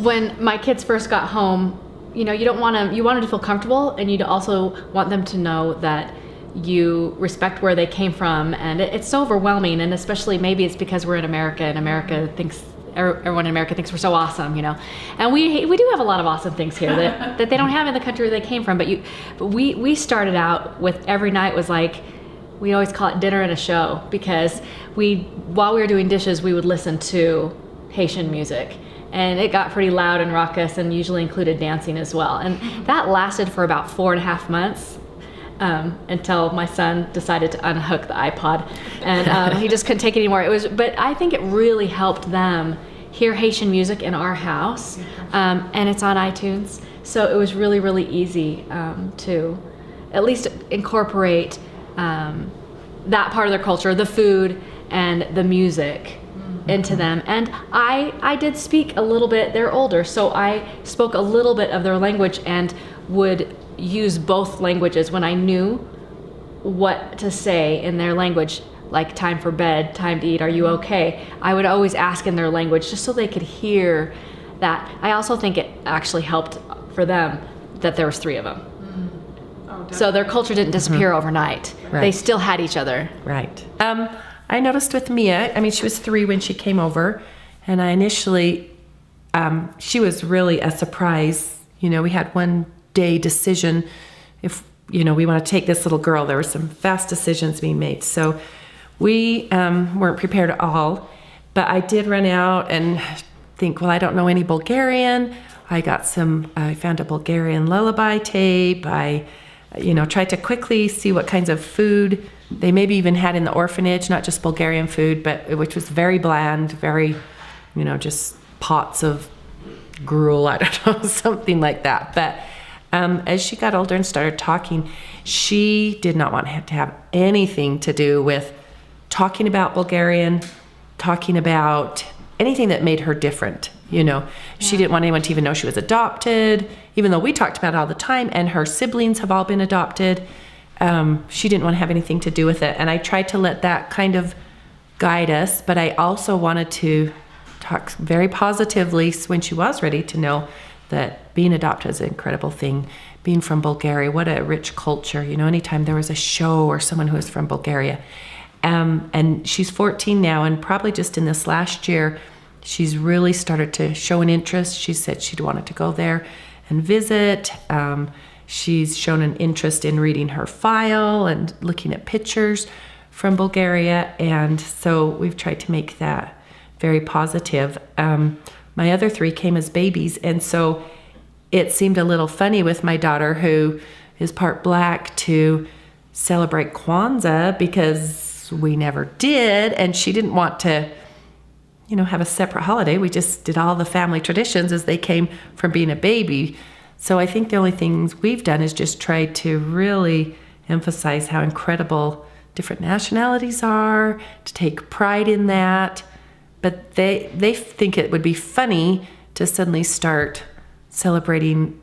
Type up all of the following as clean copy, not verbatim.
when my kids first got home, you know, you wanted to feel comfortable, and you'd also want them to know that you respect where they came from. And it's so overwhelming, and especially maybe it's because we're in America, and everyone in America thinks we're so awesome, you know. And we do have a lot of awesome things here that they don't have in the country where they came from. But we started out with every night was like, we always call it dinner and a show, because while we were doing dishes, we would listen to Haitian music. And it got pretty loud and raucous, and usually included dancing as well. And that lasted for about 4.5 months, until my son decided to unhook the iPod, and he just couldn't take it anymore. But I think it really helped them hear Haitian music in our house, and it's on iTunes. So it was really, really easy to at least incorporate that part of their culture, the food and the music, into them. And I did speak a little bit. They're older, so I spoke a little bit of their language and would use both languages when I knew what to say in their language, like time for bed, time to eat, are you okay? I would always ask in their language just so they could hear that. I also think it actually helped for them that there was 3 of them. So their culture didn't disappear overnight. Right. They still had each other. Right. I noticed with Mia, I mean, she was 3 when she came over, and I initially, she was really a surprise. You know, we had one day decision if, you know, we want to take this little girl. There were some fast decisions being made. So we weren't prepared at all, but I did run out and think, well, I don't know any Bulgarian. I found a Bulgarian lullaby tape. I tried to quickly see what kinds of food they maybe even had in the orphanage, not just Bulgarian food, but which was very bland, very, just pots of gruel, I don't know, something like that. But as she got older and started talking, she did not want to have anything to do with talking about Bulgarian, talking about anything that made her different. She didn't want anyone to even know she was adopted, even though we talked about it all the time, and her siblings have all been adopted. She didn't want to have anything to do with it. And I tried to let that kind of guide us, but I also wanted to talk very positively when she was ready to know that being adopted is an incredible thing. Being from Bulgaria, what a rich culture. Anytime there was a show or someone who was from Bulgaria. And she's 14 now, and probably just in this last year, she's really started to show an interest. She said she'd wanted to go there and visit. She's shown an interest in reading her file and looking at pictures from Bulgaria. And so we've tried to make that very positive. My other 3 came as babies. And so it seemed a little funny with my daughter, who is part Black, to celebrate Kwanzaa because we never did. And she didn't want to have a separate holiday. We just did all the family traditions as they came from being a baby. So I think the only things we've done is just try to really emphasize how incredible different nationalities are, to take pride in that. But they think it would be funny to suddenly start celebrating,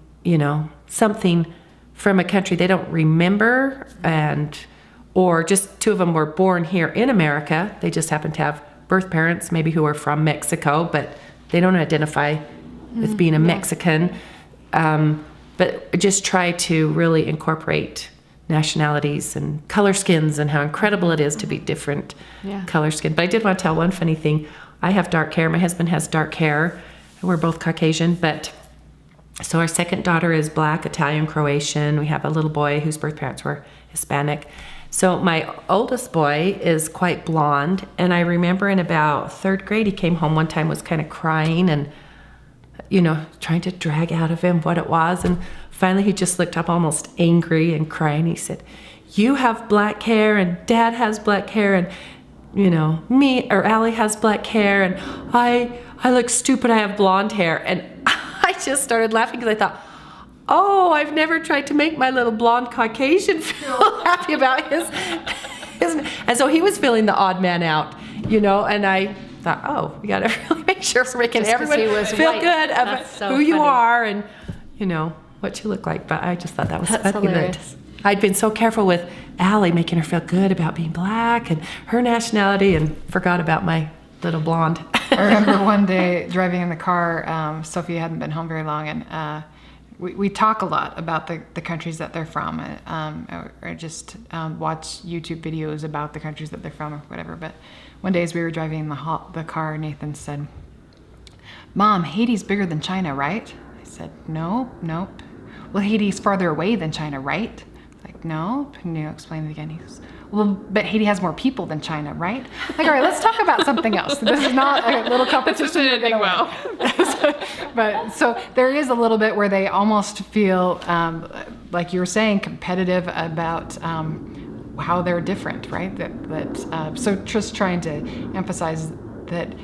something from a country they don't remember, or just 2 of them were born here in America. They just happen to have birth parents, maybe who are from Mexico, but they don't identify with being a Mexican. But just try to really incorporate nationalities and color skins and how incredible it is to be different color skin. But I did want to tell one funny thing. I have dark hair. My husband has dark hair. We're both Caucasian, so our second daughter is Black, Italian, Croatian. We have a little boy whose birth parents were Hispanic. So my oldest boy is quite blonde, and I remember in about 3rd grade, he came home one time, was kind of crying and, trying to drag out of him what it was. And finally he just looked up almost angry and crying. He said, "You have black hair and Dad has black hair, and, me or Allie has black hair, and I look stupid, I have blonde hair." And I just started laughing because I thought, oh, I've never tried to make my little blonde Caucasian feel happy about his. And so he was feeling the odd man out, and I thought, oh, we got to really make sure we're making everyone feel white. Good about so who you funny. Are and, what you look like. But I just thought that was That's funny. hilarious. I'd been so careful with Allie, making her feel good about being Black and her nationality, and forgot about my little blonde. I remember one day driving in the car, Sophia hadn't been home very long, and we talk a lot about the countries that they're from, or just watch YouTube videos about the countries that they're from or whatever. But one day as we were driving in the car, Nathan said, "Mom, Haiti's bigger than China, right?" I said, "Nope. Well, Haiti's farther away than China, right?" Like, "Nope." And explain it again. He goes, "Well, but Haiti has more people than China, right?" Like, all right, let's talk about something else. This is not a little competition. This isn't well. But so there is a little bit where they almost feel, like you were saying, competitive about how they're different, right? So just trying to emphasize that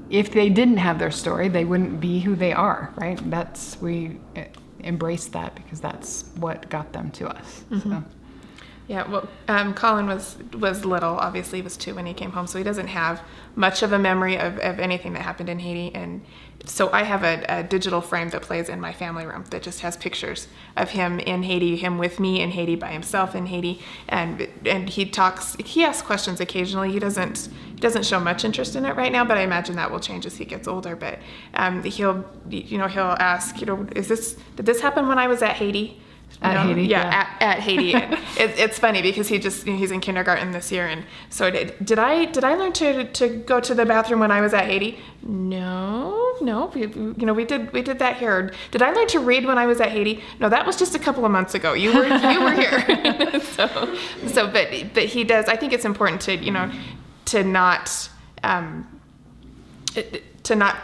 if they didn't have their story, they wouldn't be who they are, right? We embrace that because that's what got them to us. Mm-hmm. So. Yeah, well, Colin was little. Obviously, he was 2 when he came home, so he doesn't have much of a memory of anything that happened in Haiti. And so I have a digital frame that plays in my family room that just has pictures of him in Haiti, him with me in Haiti, by himself in Haiti, and he asks questions occasionally. He doesn't show much interest in it right now, but I imagine that will change as he gets older. But he'll ask, did this happen when I was at Haiti? Haiti, yeah. At Haiti. It's funny because he's in kindergarten this year, and so did I learn to go to the bathroom when I was at Haiti? No, we did that here. Did I learn to read when I was at Haiti? No, that was just a couple of months ago. You were here. but he does. I think it's important to not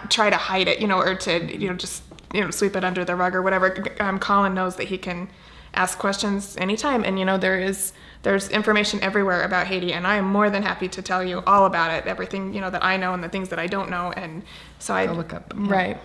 try to hide it, or to just sweep it under the rug or whatever. Colin knows that he can ask questions anytime, and there's information everywhere about Haiti, and I am more than happy to tell you all about it, everything that I know and the things that I don't know, and so I Go look up. Right.